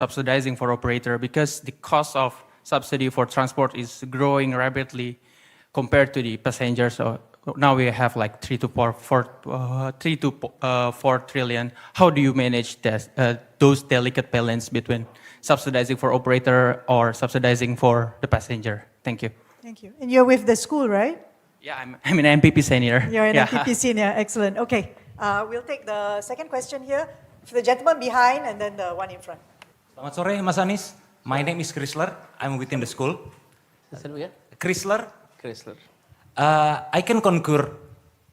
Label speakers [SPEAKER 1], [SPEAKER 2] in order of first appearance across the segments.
[SPEAKER 1] subsidizing for operator because the cost of subsidy for transport is growing rapidly compared to the passengers. So now we have like 4 trillion. How do you manage this, those delicate balance between subsidizing for operator or subsidizing for the passenger? Thank you.
[SPEAKER 2] Thank you. And you're with the school, right?
[SPEAKER 1] Yeah, I'm an MPP senior.
[SPEAKER 2] You're an
[SPEAKER 1] yeah.
[SPEAKER 2] MPP senior. Excellent. Okay. We'll take the second question here. For the gentleman behind and then the one in front.
[SPEAKER 3] Selamat sore, Mas Anies. My name is Chrysler. I'm within the school. Chrysler. I can concur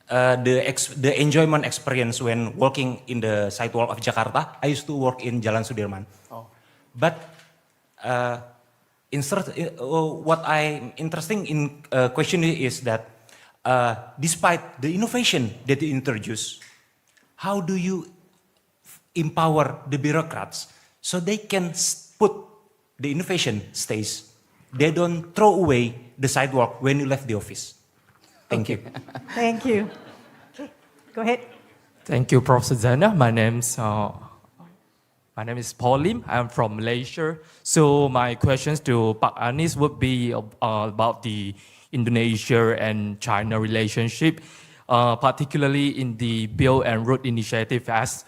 [SPEAKER 3] the enjoyment experience when walking in the sidewalk of Jakarta. I used to work in Jalan Sudirman.
[SPEAKER 4] Oh.
[SPEAKER 3] But what I'm interesting in question is that despite the innovation that you introduce, how do you empower the bureaucrats so they can put the innovation stays? They don't throw away the sidewalk when you left the office. Thank you.
[SPEAKER 2] Thank you. Okay, go ahead.
[SPEAKER 4] Thank you, Professor Zaina. My name is Paul Lim. I'm from Malaysia. So my questions to Pak Anies would be about the Indonesia and China relationship, particularly in the Build and Road initiative, as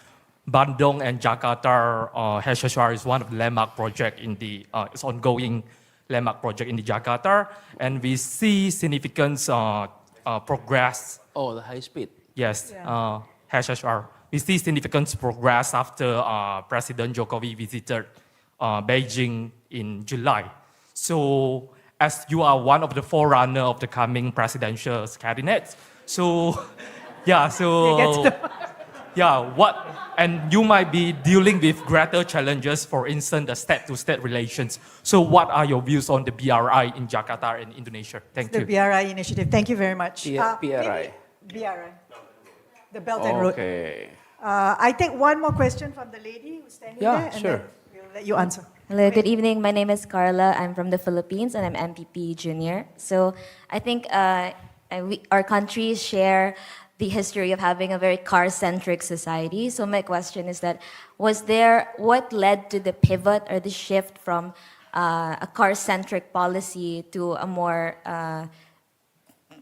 [SPEAKER 4] Bandung and Jakarta HSR is one of the landmark project in the it's ongoing landmark project in the Jakarta, and we see significant progress.
[SPEAKER 5] Oh, the high speed.
[SPEAKER 4] Yes,
[SPEAKER 2] Yeah.
[SPEAKER 4] HSR. We see significant progress after President Jokowi visited Beijing in July. So, as you are one of the forerunner of the coming presidential cabinet, so yeah, and you might be dealing with greater challenges, for instance, the state-to-state relations. So what are your views on the BRI in Jakarta and Indonesia? Thank you.
[SPEAKER 2] The BRI initiative. Thank you very much.
[SPEAKER 5] BRI.
[SPEAKER 2] BRI. The Belt and Road.
[SPEAKER 5] Okay.
[SPEAKER 2] I take one more question from the lady who's standing there. And
[SPEAKER 5] sure.
[SPEAKER 2] then we'll let you answer.
[SPEAKER 6] Hello, good evening. My name is Carla. I'm from the Philippines and I'm MPP Junior. So I think our countries share the history of having a very car-centric society. So my question is that, what led to the pivot or the shift from a car-centric policy to a more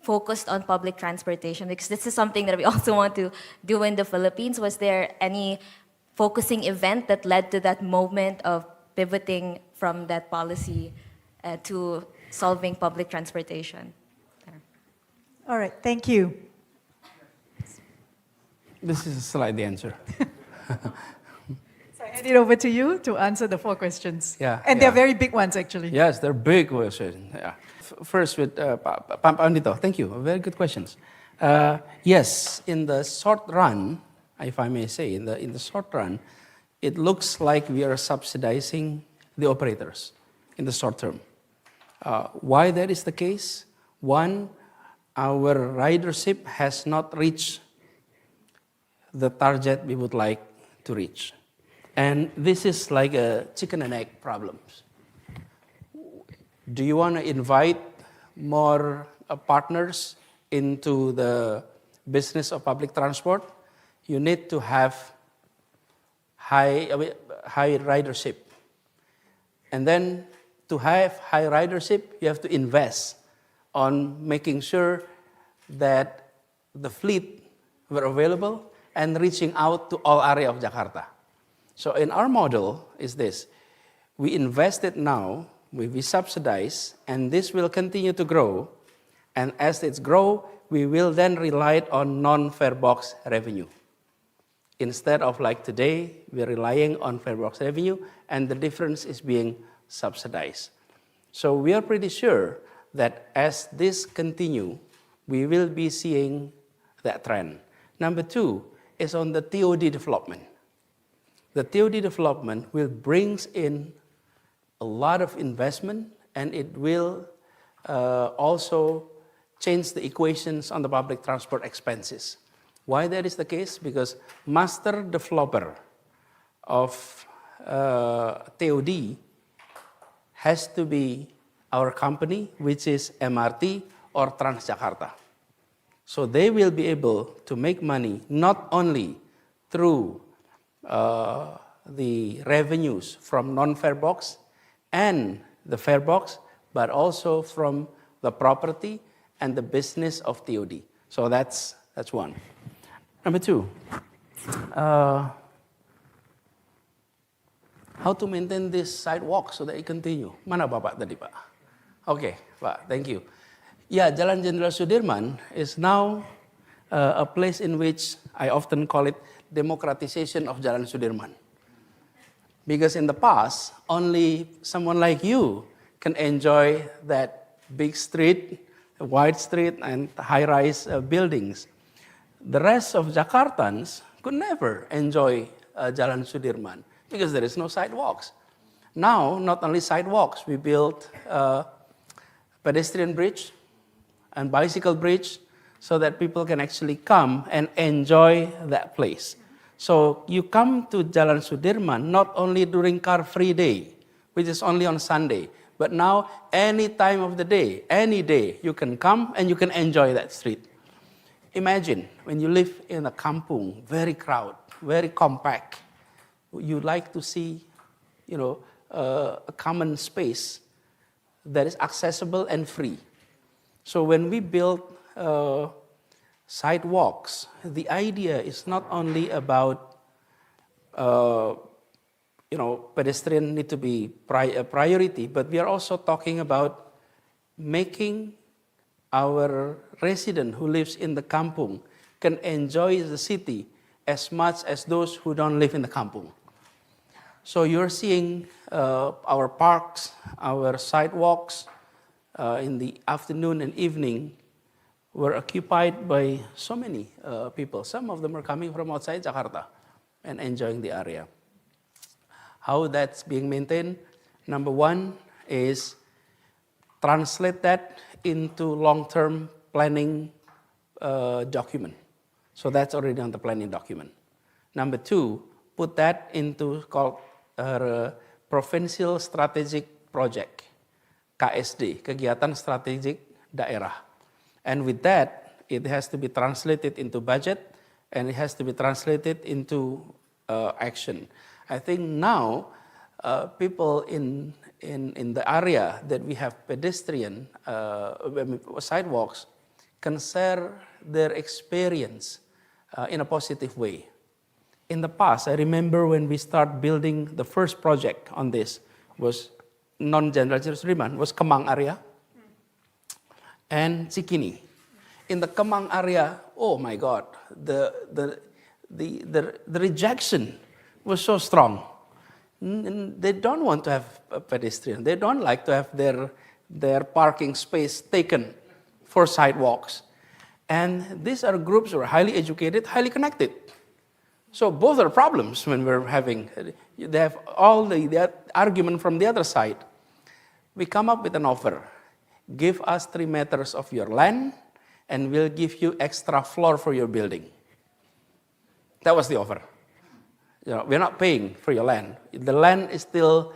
[SPEAKER 6] focused on public transportation? Because this is something that we also want to do in the Philippines. Was there any focusing event that led to that moment of pivoting from that policy to solving public transportation?
[SPEAKER 2] All right, thank you.
[SPEAKER 5] This is a slide answer.
[SPEAKER 2] So I hand it over to you to answer the 4 questions.
[SPEAKER 5] Yeah,
[SPEAKER 2] And they're very big ones, actually.
[SPEAKER 5] Yes, they're big questions. Yeah. First with Pandito. Thank you. Very good questions. Yes, in the short run, if I may say, in the short run, it looks like we are subsidizing the operators in the short term. Why that is the case? One, our ridership has not reached the target we would like to reach. And this is like a chicken and egg problem. Do you want to invite more partners into the business of public transport? You need to have high ridership. And then to have high ridership, you have to invest on making sure that the fleet were available and reaching out to all area of Jakarta. So in our model is this: we invested now, we subsidize, and this will continue to grow. And as it grow, we will then rely on non-fare box revenue. Instead of like today, we're relying on fare box revenue, and the difference is being subsidized. So we are pretty sure that as this continue, we will be seeing that trend. Number 2 is on the TOD development. The TOD development will bring in a lot of investment, and it will also change the equations on the public transport expenses. Why that is the case? Because master developer of TOD has to be our company, which is MRT or Transjakarta. So they will be able to make money not only through the revenues from non-fare box and the fare box, but also from the property and the business of TOD. So that's one. Number two, how to maintain this sidewalk so that it continue? Mana Bapak tadi, Pak? Okay, Pak, thank you. Yeah, Jalan Jenderal Sudirman is now a place in which I often call it democratization of Jalan Sudirman. Because in the past, only someone like you can enjoy that big street, wide street, and high-rise buildings. The rest of Jakartans could never enjoy Jalan Sudirman because there is no sidewalks. Now, not only sidewalks, we built pedestrian bridge and bicycle bridge so that people can actually come and enjoy that place. So you come to Jalan Sudirman not only during car-free day, which is only on Sunday, but now any time of the day, any day, you can come and you can enjoy that street. Imagine when you live in a kampung, very crowded, very compact, you like to see, a common space that is accessible and free. So when we build sidewalks, the idea is not only about, pedestrian need to be a priority, but we are also talking about making our resident who lives in the kampung can enjoy the city as much as those who don't live in the kampung. So you're seeing our parks, our sidewalks in the afternoon and evening were occupied by so many people. Some of them are coming from outside Jakarta and enjoying the area. How that's being maintained? Number one is translate that into long-term planning document. So that's already on the planning document. Number two, put that into called Provincial Strategic Project, KSD, Kegiatan Strategik Daerah. And with that, it has to be translated into budget and it has to be translated into action. I think now people in the area that we have pedestrian sidewalks can share their experience in a positive way. In the past, I remember when we start building the first project on this was non-Jenderal Sudirman, was Kemang area and Cikini. In the Kemang area, oh my God, the rejection was so strong. They don't want to have a pedestrian. They don't like to have their parking space taken for sidewalks. And these are groups who are highly educated, highly connected. So both are problems when we're having, they have all the argument from the other side. We come up with an offer. Give us 3 meters of your land and we'll give you extra floor for your building. That was the offer. We're not paying for your land. The land is still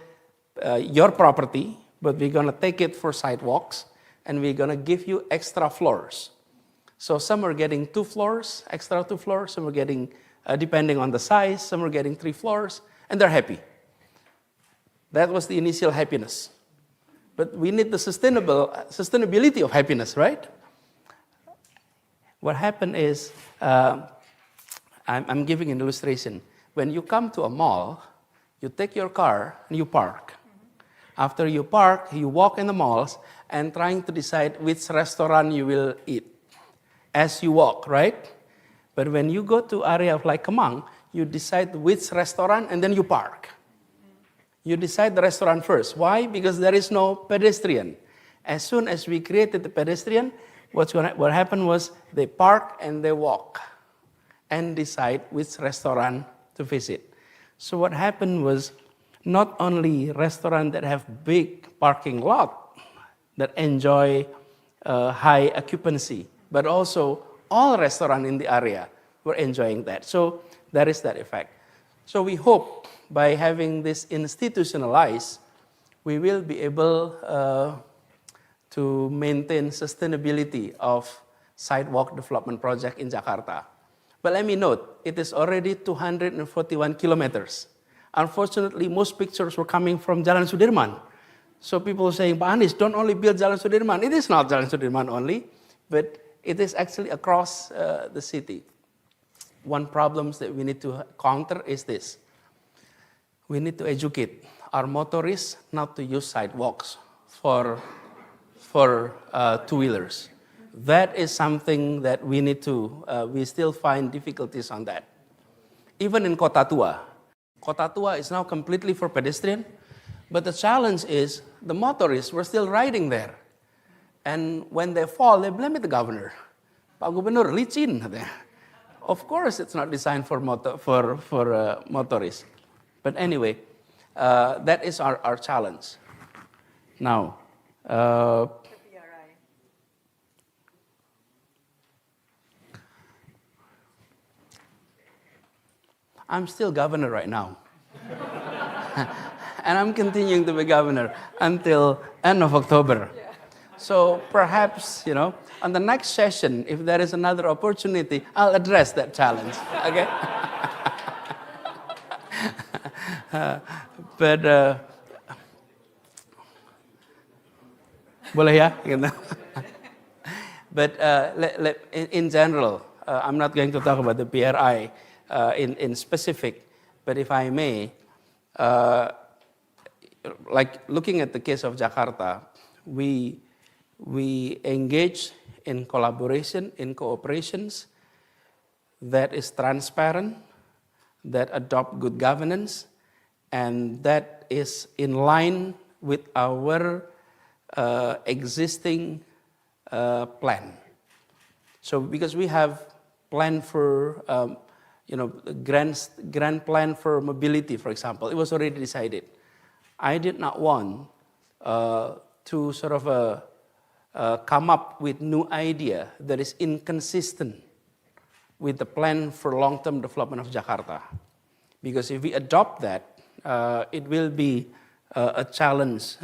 [SPEAKER 5] your property, but we're going to take it for sidewalks and we're going to give you extra floors. So some are getting 2 floors, extra 2 floors, some are getting, depending on the size, some are getting 3 floors, and they're happy. That was the initial happiness. But we need the sustainability of happiness, right? What happened is, I'm giving an illustration. When you come to a mall, you take your car and you park. After you park, you walk in the malls and trying to decide which restaurant you will eat as you walk, right? But when you go to area of like Kemang, you decide which restaurant and then you park. You decide the restaurant first. Why? Because there is no pedestrian. As soon as we created the pedestrian, what happened was they park and they walk and decide which restaurant to visit. So what happened was not only restaurants that have big parking lot that enjoy high occupancy, but also all restaurants in the area were enjoying that. So there is that effect. So we hope by having this institutionalized, we will be able to maintain sustainability of sidewalk development project in Jakarta. But let me note, it is already 241 kilometers. Unfortunately, most pictures were coming from Jalan Sudirman. So people were saying, Pak Anies, don't only build Jalan Sudirman. It is not Jalan Sudirman only, but it is actually across the city. One problem that we need to counter is this. We need to educate our motorists not to use sidewalks for two-wheelers. That is something that we need to, we still find difficulties on that. Even in Kota Tua is now completely for pedestrian, but the challenge is the motorists were still riding there. And when they fall, they blame it the governor. Pak Gubernur, licin. Of course, it's not designed for motorists. But anyway, that is our challenge. Now, I'm still governor right now. And I'm continuing to be governor until end of October. Yeah. So perhaps, on the next session, if there is another opportunity, I'll address that challenge, okay? But, boleh ya? But in general, I'm not going to talk about the PRI in specific, but if I may, like looking at the case of Jakarta, we engage in collaboration, in cooperations that is transparent, that adopt good governance, and that is in line with our existing plan. So because we have plan for, grand plan for mobility, for example, it was already decided. I did not want to sort of come up with new idea that is inconsistent with the plan for long-term development of Jakarta. Because if we adopt that, it will be a challenge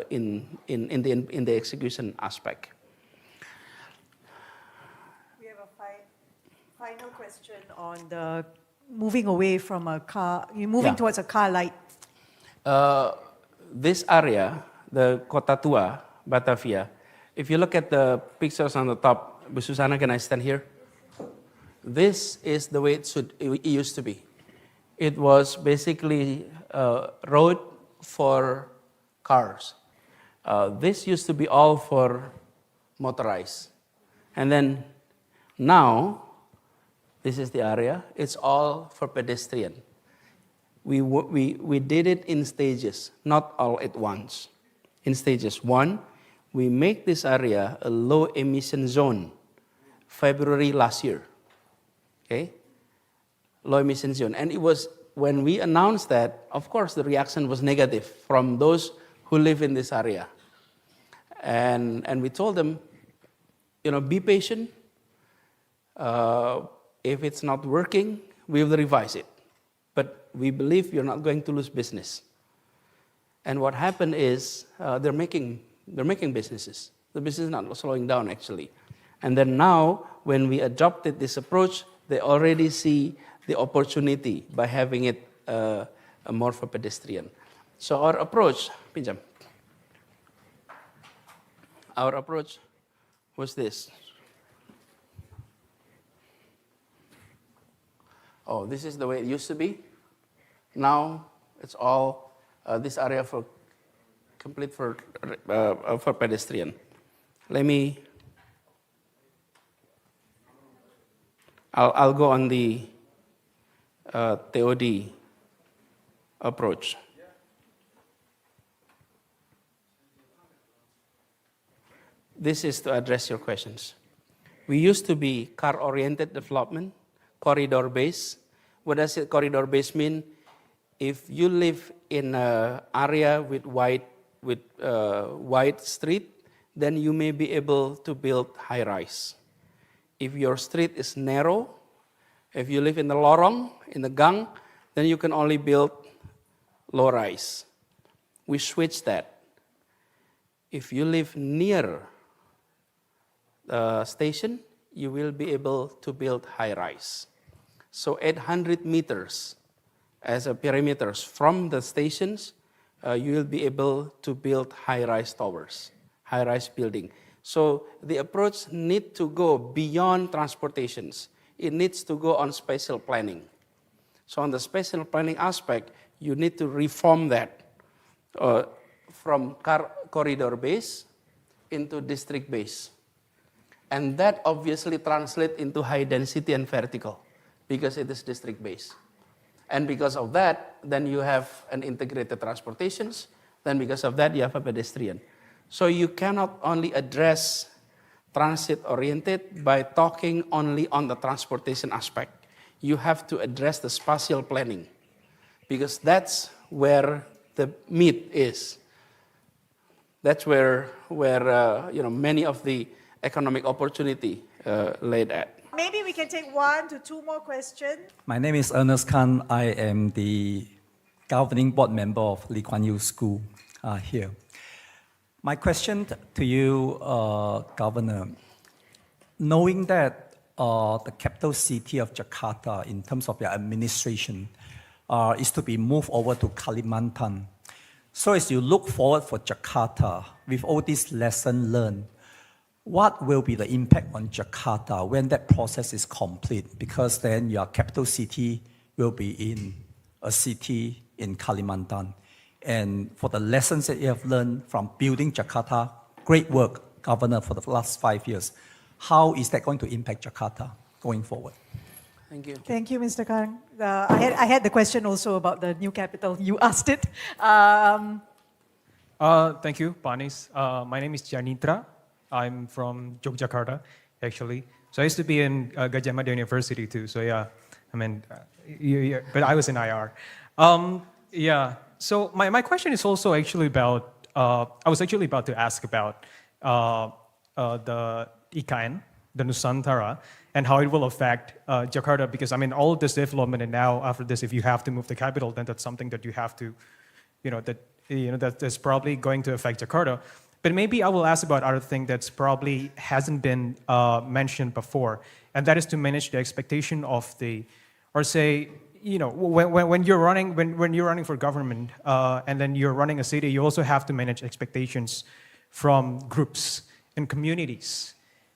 [SPEAKER 5] in the execution aspect.
[SPEAKER 2] We have a final question on the moving away from a car, moving towards a car light.
[SPEAKER 5] This area, the Kota Tua, Batavia, if you look at the pictures on the top, Bu Susana, can I stand here? This is the way it used to be. It was basically a road for cars. This used to be all for motorized. And then now, this is the area, it's all for pedestrian. We did it in stages, not all at once. In stages. 1, we make this area a low emission zone, February last year. Okay? Low emission zone. And it was, when we announced that, of course the reaction was negative from those who live in this area. And we told them, be patient. If it's not working, we will revise it. But we believe you're not going to lose business. And what happened is they're making businesses. The business is not slowing down, actually. And then now, when we adopted this approach, they already see the opportunity by having it more for pedestrian. So our approach, pinjam. Our approach was this. Oh, this is the way it used to be. Now it's all this area for complete for pedestrian. I'll go on the TOD approach. This is to address your questions. We used to be car-oriented development, corridor-based. What does corridor-based mean? If you live in an area with wide street, then you may be able to build high-rise. If your street is narrow, if you live in the lorong, in the gang, then you can only build low-rise. We switched that. If you live near the station, you will be able to build high-rise. So 800 meters as a perimeters. From the stations, you will be able to build high-rise towers, high-rise building. So the approach needs to go beyond transportations. It needs to go on spatial planning. So on the spatial planning aspect, you need to reform that from corridor base into district base. And that obviously translates into high density and vertical because it is district base. And because of that, then you have an integrated transportations. Then because of that, you have a pedestrian. So you cannot only address transit-oriented by talking only on the transportation aspect. You have to address the spatial planning because that's where the meat is. That's where many of the economic opportunity laid at.
[SPEAKER 2] Maybe we can take 1 to 2 more questions.
[SPEAKER 7] My name is Ernest Khan. I am the governing board member of Lee Kuan Yew School here. My question to you, Governor, knowing that the capital city of Jakarta, in terms of your administration, is to be moved over to Kalimantan. So as you look forward for Jakarta, with all these lessons learned, what will be the impact on Jakarta when that process is complete? Because then your capital city will be in a city in Kalimantan. And for the lessons that you have learned from building Jakarta, great work, Governor, for the last 5 years. How is that going to impact Jakarta going forward?
[SPEAKER 5] Thank you.
[SPEAKER 2] Thank you, Mr. Kang. I had the question also about the new capital. You asked it.
[SPEAKER 8] Thank you, Panis. My name is Janitra. I'm from Yogyakarta, actually. So I used to be in Gajah Mada University too. So yeah, I mean, but I was in IR. Yeah. So my question is also actually about. I was actually about to ask about the Akan, the Nusantara, and how it will affect Jakarta. Because I mean, all of this development, and now after this, if you have to move the capital, then that's something that you have to, that's probably going to affect Jakarta. But maybe I will ask about other thing that's probably hasn't been mentioned before, and that is to manage the expectation of the, or say, when you're running for government, and then you're running a city, you also have to manage expectations from groups and communities,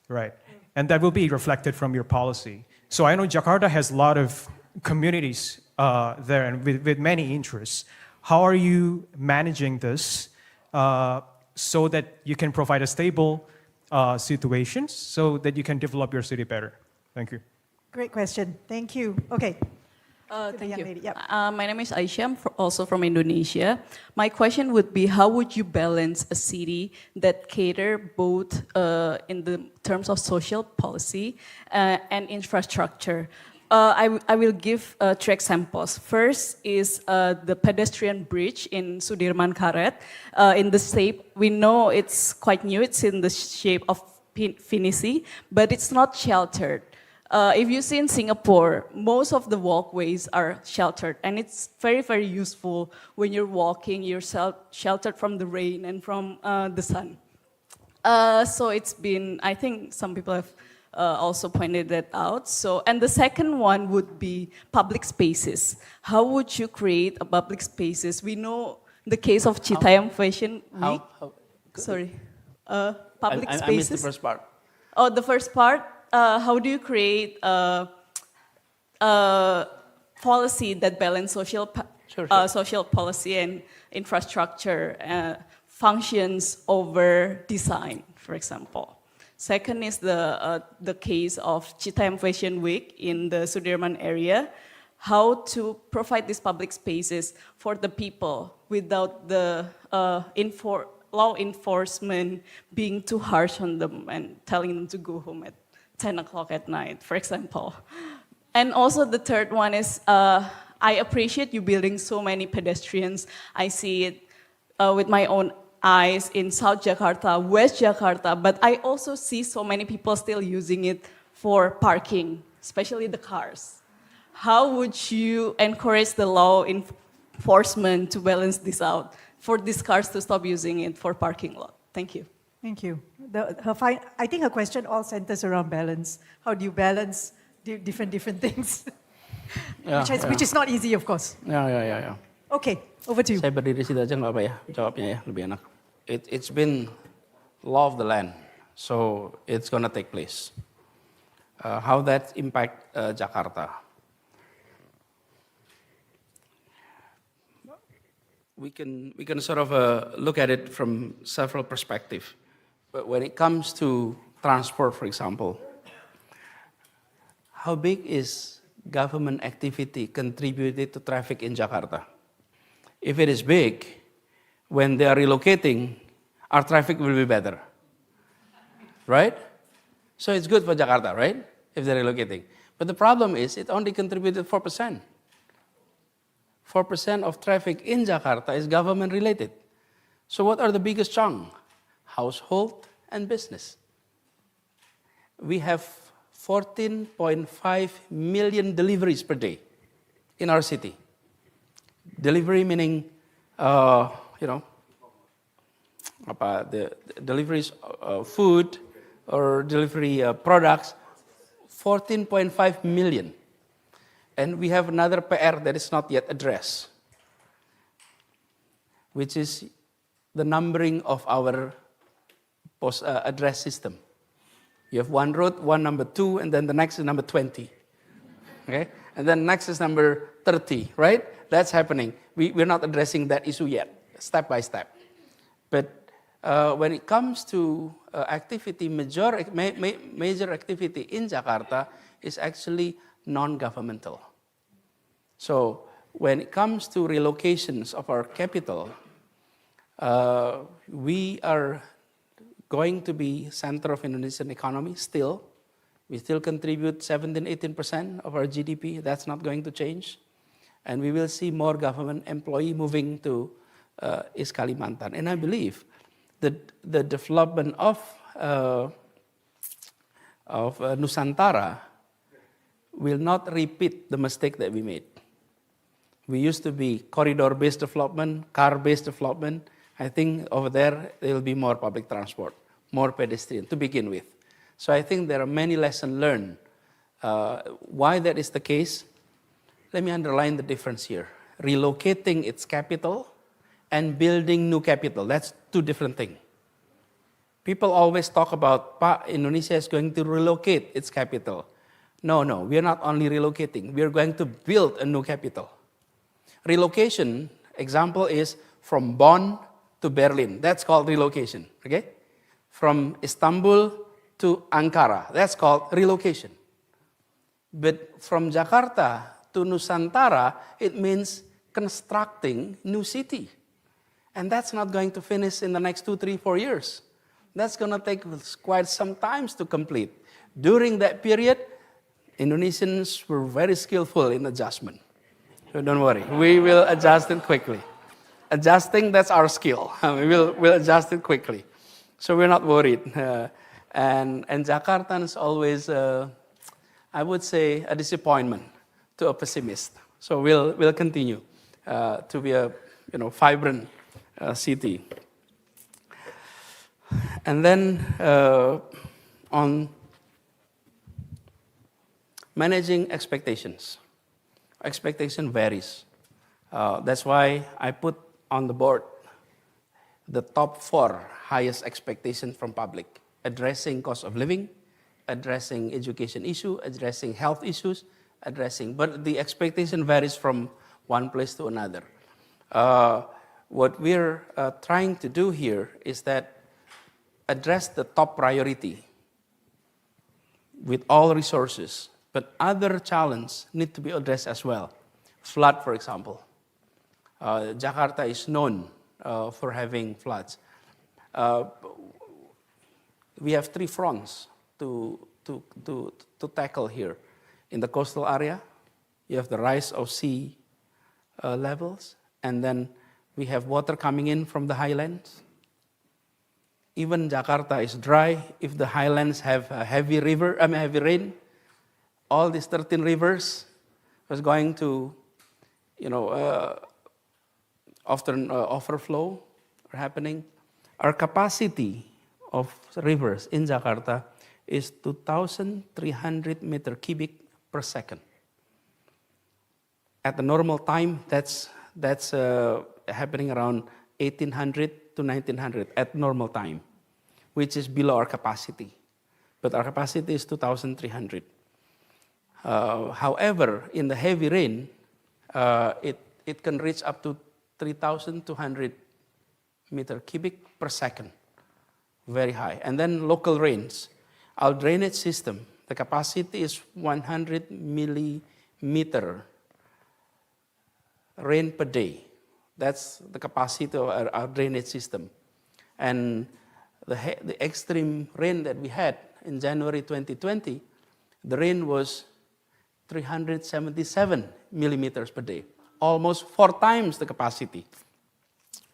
[SPEAKER 8] right? And that will be reflected from your policy. So I know Jakarta has a lot of communities there and with many interests. How are you managing this so that you can provide a stable situation so that you can develop your city better? Thank you.
[SPEAKER 2] Great question. Thank you. Okay. To the
[SPEAKER 9] Thank
[SPEAKER 2] young
[SPEAKER 9] you.
[SPEAKER 2] lady. Yep.
[SPEAKER 9] My name is Aisyah, I'm also from Indonesia. My question would be, how would you balance a city that cater both in the terms of social policy and infrastructure? I will give 3 examples. First is the pedestrian bridge in Sudirman Karet. In the shape, we know it's quite new, it's in the shape of Finisi, but it's not sheltered. If you see in Singapore, most of the walkways are sheltered, and it's very, very useful when you're walking, you're sheltered from the rain and from the sun. So it's been, I think some people have also pointed that out. So, and the second one would be public spaces. How would you create a public spaces? We know the case of Citayam Fashion Week. Sorry, public spaces.
[SPEAKER 5] I missed the first part.
[SPEAKER 9] Oh, the first part. How do you create a policy that balance social policy and infrastructure functions over design, for example? Second is the case of Citayam Fashion Week in the Sudirman area. How to provide these public spaces for the people without the law enforcement being too harsh on them and telling them to go home at 10 o'clock at night, for example. And also the third one is, I appreciate you building so many pedestrians. I see it with my own eyes in South Jakarta, West Jakarta, but I also see so many people still using it for parking, especially the cars. How would you encourage the law enforcement to balance this out, for these cars to stop using it for parking lot? Thank you.
[SPEAKER 2] Thank you. I think her question all centers around balance. How do you balance different things? Which is not easy, of course.
[SPEAKER 5] Yeah.
[SPEAKER 2] Okay, over to you.
[SPEAKER 5] Saya berdiri situ aja nggak apa ya, jawabnya ya, lebih enak. It's been law of the land, so it's gonna take place. How that impact Jakarta? We can sort of look at it from several perspectives. But when it comes to transport, for example, how big is government activity contributed to traffic in Jakarta? If it is big, when they are relocating, our traffic will be better, right? So it's good for Jakarta, right? If they're relocating. But the problem is it only contributed 4%. 4% of traffic in Jakarta is government related. So what are the biggest chunk? Household and business. We have 14.5 million deliveries per day in our city. Delivery meaning, the deliveries of food or delivery products, 14.5 million. And we have another PR that is not yet addressed, which is the numbering of our post address system. You have one road, one number 2, and then the next is number 20. Okay? And then next is number 30, right? That's happening. We're not addressing that issue yet, step by step. But when it comes to activity, major activity in Jakarta is actually non-governmental. So when it comes to relocations of our capital, we are going to be center of Indonesian economy still. We still contribute 17-18% of our GDP. That's not going to change. And we will see more government employee moving to East Kalimantan. And I believe that the development of Nusantara will not repeat the mistake that we made. We used to be corridor-based development, car-based development. I think over there will be more public transport, more pedestrian to begin with. So I think there are many lessons learned. Why that is the case? Let me underline the difference here. Relocating its capital and building new capital, that's two different things. People always talk about, Indonesia is going to relocate its capital. No, we are not only relocating, we are going to build a new capital. Relocation, example is from Bonn to Berlin. That's called relocation, okay? From Istanbul to Ankara, that's called relocation. But from Jakarta to Nusantara, it means constructing new city. And that's not going to finish in the next 2, 3, 4 years. That's going to take quite some time to complete. During that period, Indonesians were very skillful in adjustment. So don't worry, we will adjust it quickly. Adjusting, that's our skill. We'll adjust it quickly. So we're not worried. And Jakarta is always, I would say, a disappointment to a pessimist. So we'll continue to be a vibrant city. And then on managing expectations. Expectation varies. That's why I put on the board the top 4 highest expectations from public. Addressing cost of living, addressing education issue, addressing health issues, but the expectation varies from one place to another. What we're trying to do here is that address the top priority with all resources, but other challenges need to be addressed as well. Flood, for example. Jakarta is known for having floods. We have 3 fronts to tackle here. In the coastal area, you have the rise of sea levels, and then we have water coming in from the highlands. Even Jakarta is dry. If the highlands have a heavy rain, all these 13 rivers was going to, often overflow are happening. Our capacity of rivers in Jakarta is 2,300 meter cubic per second. At the normal time, that's happening around 1800 to 1900 at normal time, which is below our capacity. But our capacity is 2,300. However, in the heavy rain, it can reach up to 3,200 meter cubic per second, very high. And then local rains. Our drainage system, the capacity is 100 millimeter rain per day. That's the capacity of our drainage system. And the extreme rain that we had in January 2020, the rain was 377 millimeters per day, almost 4 times the capacity.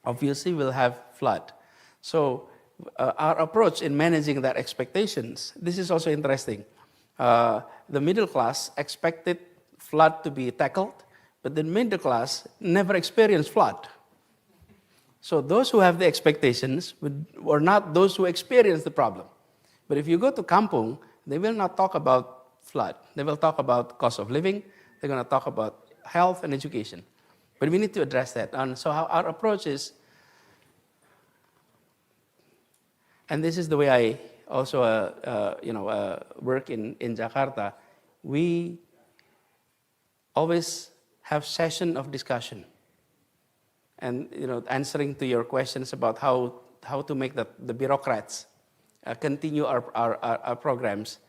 [SPEAKER 5] Obviously, we'll have flood. So our approach in managing that expectations, this is also interesting. The middle class expected flood to be tackled, but the middle class never experienced flood. So those who have the expectations were not those who experienced the problem. But if you go to Kampung, they will not talk about flood. They will talk about cost of living. They're going to talk about health and education. But we need to address that. And so our approach is, and this is the way I also work in Jakarta, we always have session of discussion. And answering to your questions about how to make the bureaucrats continue our programs.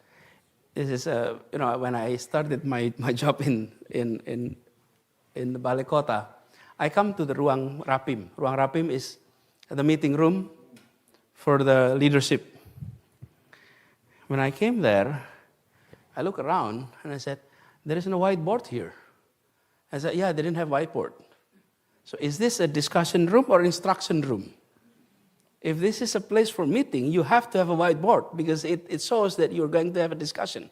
[SPEAKER 5] This is when I started my job in the Balai Kota, I come to the Ruang Rapim. Ruang Rapim is the meeting room for the leadership. When I came there, I look around and I said, there is no whiteboard here. I said, yeah, they didn't have whiteboard. So is this a discussion room or instruction room? If this is a place for meeting, you have to have a whiteboard because it shows that you're going to have a discussion.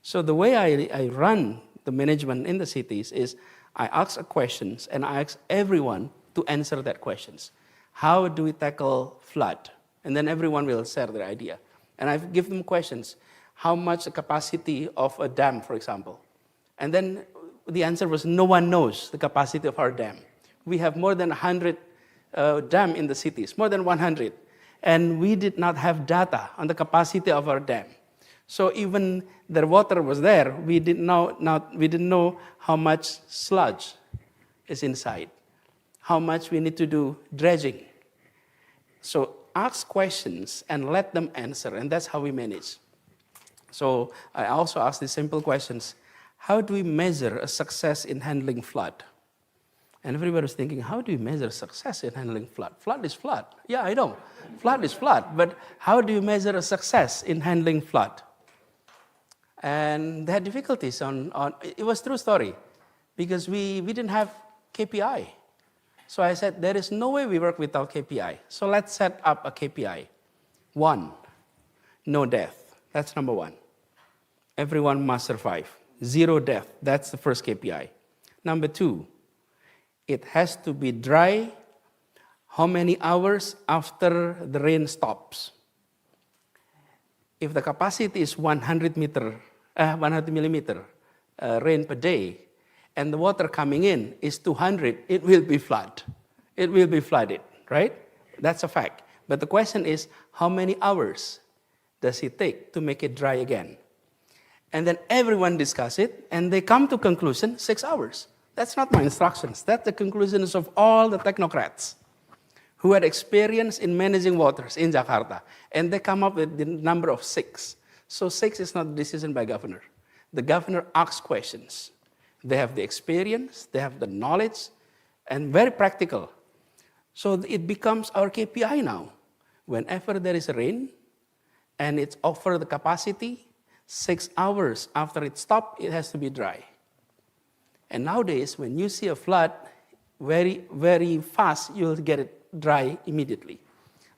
[SPEAKER 5] So the way I run the management in the cities is I ask questions and I ask everyone to answer that questions. How do we tackle flood? And then everyone will share their idea. And I give them questions. How much the capacity of a dam, for example? And then the answer was no one knows the capacity of our dam. We have more than 100 dam in the cities, more than 100. And we did not have data on the capacity of our dam. So even the water was there, we didn't know how much sludge is inside, how much we need to do dredging. So ask questions and let them answer, and that's how we manage. So I also ask these simple questions. How do we measure a success in handling flood? And everybody was thinking, how do you measure success in handling flood? Flood is flood. Yeah, I know. Flood is flood. But how do you measure a success in handling flood? And they had difficulties it was a true story, because we didn't have KPI. So I said, there is no way we work without KPI. So let's set up a KPI. 1, no death. That's number 1. Everyone must survive. 0 death. That's the first KPI. Number 2, it has to be dry how many hours after the rain stops. If the capacity is 100 millimeter rain per day, and the water coming in is 200, it will be flood. It will be flooded, right? That's a fact. But the question is, how many hours does it take to make it dry again? And then everyone discuss it, and they come to conclusion, 6 hours. That's not my instructions. That's the conclusions of all the technocrats who had experience in managing waters in Jakarta. And they come up with the number of 6. So 6 is not a decision by governor. The governor asks questions. They have the experience, they have the knowledge, and very practical. So it becomes our KPI now. Whenever there is rain, and it's over the capacity, 6 hours after it stops, it has to be dry. And nowadays, when you see a flood, very, very fast, you'll get it dry immediately.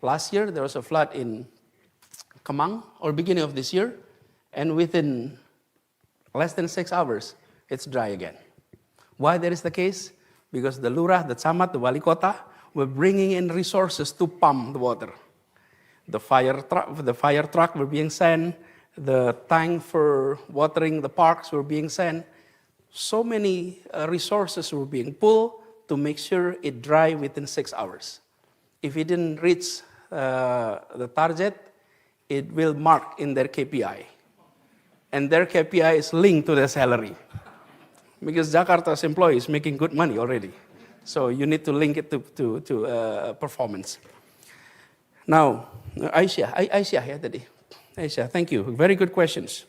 [SPEAKER 5] Last year, there was a flood in Kemang, or beginning of this year, and within less than 6 hours, it's dry again. Why that is the case? Because the lurah, the camat, the wali kota were bringing in resources to pump the water. The fire truck were being sent, the tank for watering the parks were being sent. so many resources were being pulled to make sure it dry within 6 hours. If it didn't reach the target, it will mark in their KPI. And their KPI is linked to their salary. Because Jakarta's employee is making good money already. So you need to link it to performance. Now, Aisyah ya tadi. Aisyah, thank you. Very good questions.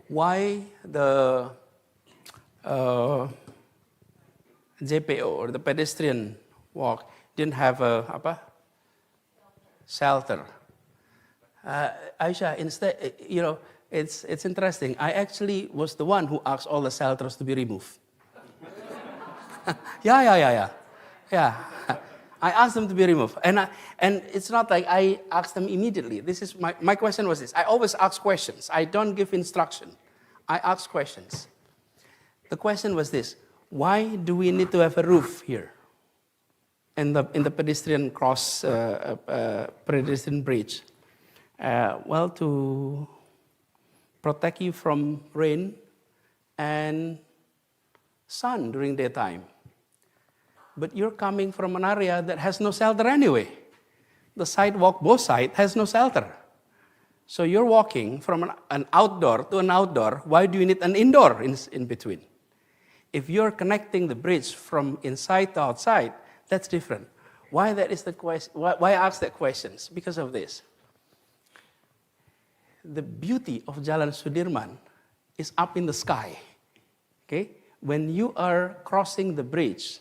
[SPEAKER 5] Why the JPO or the pedestrian walk didn't have a shelter? Aisyah, instead, it's interesting. I actually was the one who asked all the shelters to be removed. Yeah. I asked them to be removed. And it's not like I asked them immediately. This is my question was this. I always ask questions. I don't give instruction. I ask questions. The question was this. Why do we need to have a roof here in the pedestrian pedestrian bridge? Well, to protect you from rain and sun during daytime. But you're coming from an area that has no shelter anyway. The sidewalk, both sides, has no shelter. So you're walking from an outdoor to an outdoor. Why do you need an indoor in between? If you're connecting the bridge from inside to outside, that's different. Why that is the question? Why I ask that questions? Because of this. The beauty of Jalan Sudirman is up in the sky. Okay? When you are crossing the bridge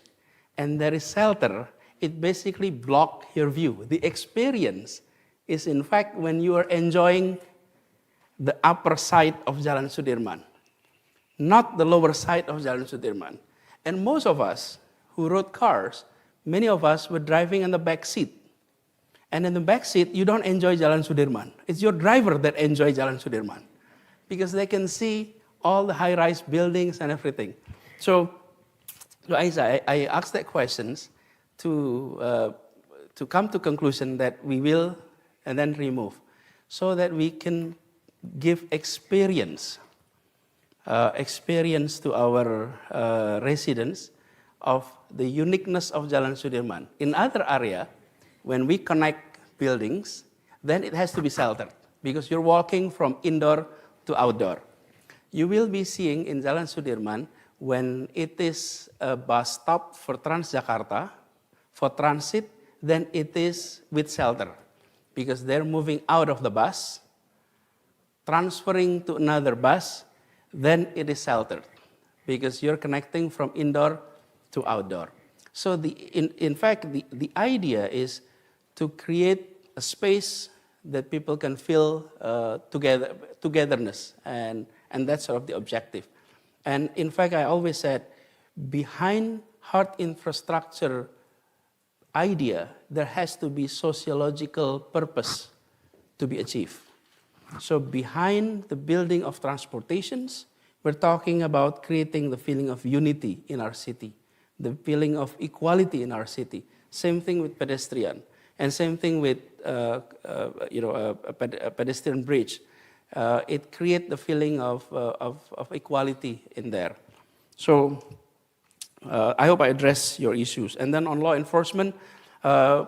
[SPEAKER 5] and there is shelter, it basically blocks your view. The experience is, in fact, when you are enjoying the upper side of Jalan Sudirman, not the lower side of Jalan Sudirman. And most of us who rode cars, many of us were driving in the back seat. And in the back seat, you don't enjoy Jalan Sudirman. It's your driver that enjoys Jalan Sudirman because they can see all the high-rise buildings and everything. So Aisyah, I asked that questions to come to conclusion that we will and then remove, so that we can give experience to our residents of the uniqueness of Jalan Sudirman. In other area, when we connect buildings, then it has to be sheltered because you're walking from indoor to outdoor. You will be seeing in Jalan Sudirman when it is a bus stop for Transjakarta, for transit, then it is with shelter because they're moving out of the bus, transferring to another bus, then it is sheltered because you're connecting from indoor to outdoor. So in fact, the idea is to create a space that people can feel togetherness, and that's sort of the objective. And in fact, I always said, behind hard infrastructure idea, there has to be sociological purpose to be achieved. So behind the building of transportations, we're talking about creating the feeling of unity in our city, the feeling of equality in our city. Same thing with pedestrian, and same thing with a pedestrian bridge. It creates the feeling of equality in there. So I hope I address your issues. And then on law enforcement, the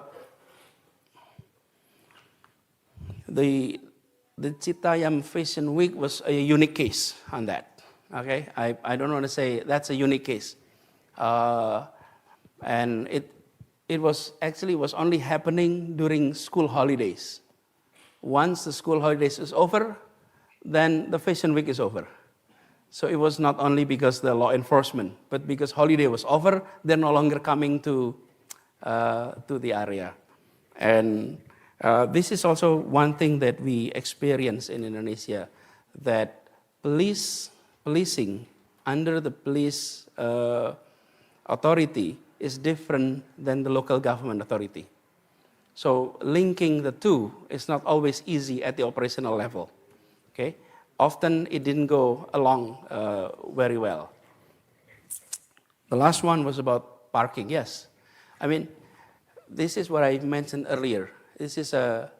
[SPEAKER 5] Citayam Fashion Week was a unique case on that. Okay, I don't want to say that's a unique case, and it was only happening during school holidays. Once the school holidays is over, then the Fashion Week is over. So it was not only because the law enforcement, but because holiday was over, they're no longer coming to the area. And this is also one thing that we experience in Indonesia, that policing under the police authority is different than the local government authority. So linking the two is not always easy at the operational level. Okay, often it didn't go along very well. The last one was about parking. Yes, I mean, this is what I mentioned earlier. This is a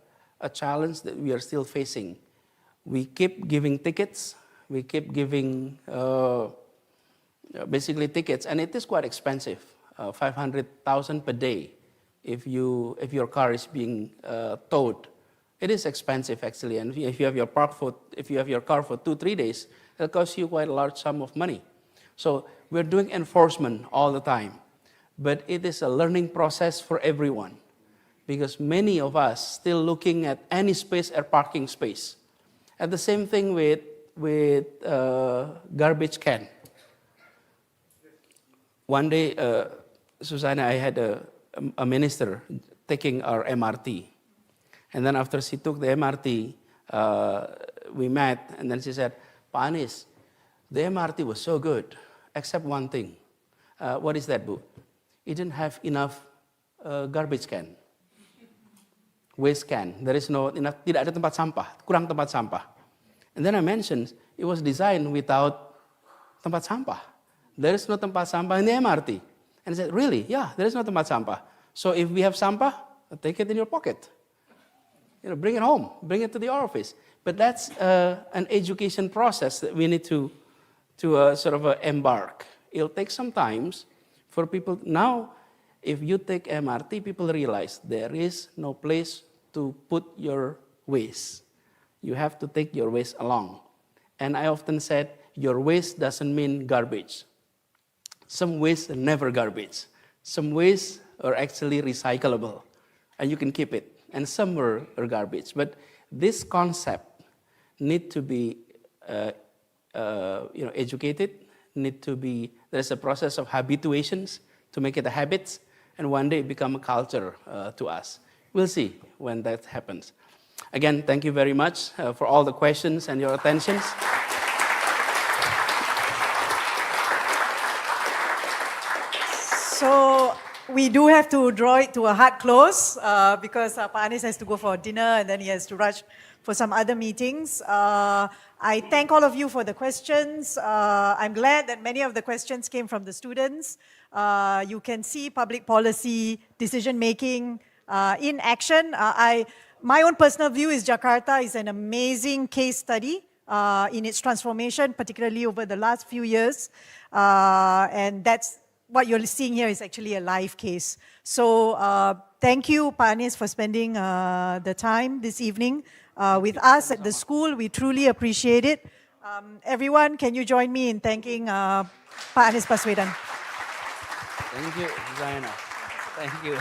[SPEAKER 5] challenge that we are still facing. We keep giving tickets. We keep giving basically tickets, and it is quite expensive, 500,000 per day. If your car is being towed, it is expensive actually. And if you have your car for 2-3 days, it'll cost you quite a large sum of money. So we're doing enforcement all the time, but it is a learning process for everyone, because many of us still looking at any space as parking space. And the same thing with garbage can. One day, Susanna, I had a minister taking our MRT. And then after she took the MRT, we met, and then she said, "Pak Anies, the MRT was so good, except one thing." What is that, Bu? It didn't have enough garbage can, waste can. There is no enough, tidak ada tempat sampah, kurang tempat sampah. And then I mentioned, it was designed without tempat sampah. There is no tempat sampah in the MRT. And I said, really? Yeah, there is no tempat sampah. So if we have sampah, take it in your pocket. Bring it home, bring it to the office. But that's an education process that we need to sort of embark. It'll take some time for people. Now, if you take MRT, people realize there is no place to put your waste. You have to take your waste along. And I often said, your waste doesn't mean garbage. Some waste are never garbage. Some waste are actually recyclable, and you can keep it. And some are garbage. But this concept need to be educated, there's a process of habituations to make it a habit, and one day become a culture to us. We'll see when that happens. Again, thank you very much for all the questions and your attentions.
[SPEAKER 2] So we do have to draw it to a hard close because Pak Anies has to go for dinner and then he has to rush for some other meetings. I thank all of you for the questions. I'm glad that many of the questions came from the students. You can see public policy decision-making in action. My own personal view is Jakarta is an amazing case study in its transformation, particularly over the last few years. And that's what you're seeing here is actually a live case. So thank you, Pak Anies, for spending the time this evening with us at the school. We truly appreciate it. Everyone, can you join me in thanking Pak Anies Baswedan?
[SPEAKER 5] Thank you, Zaina. Thank you.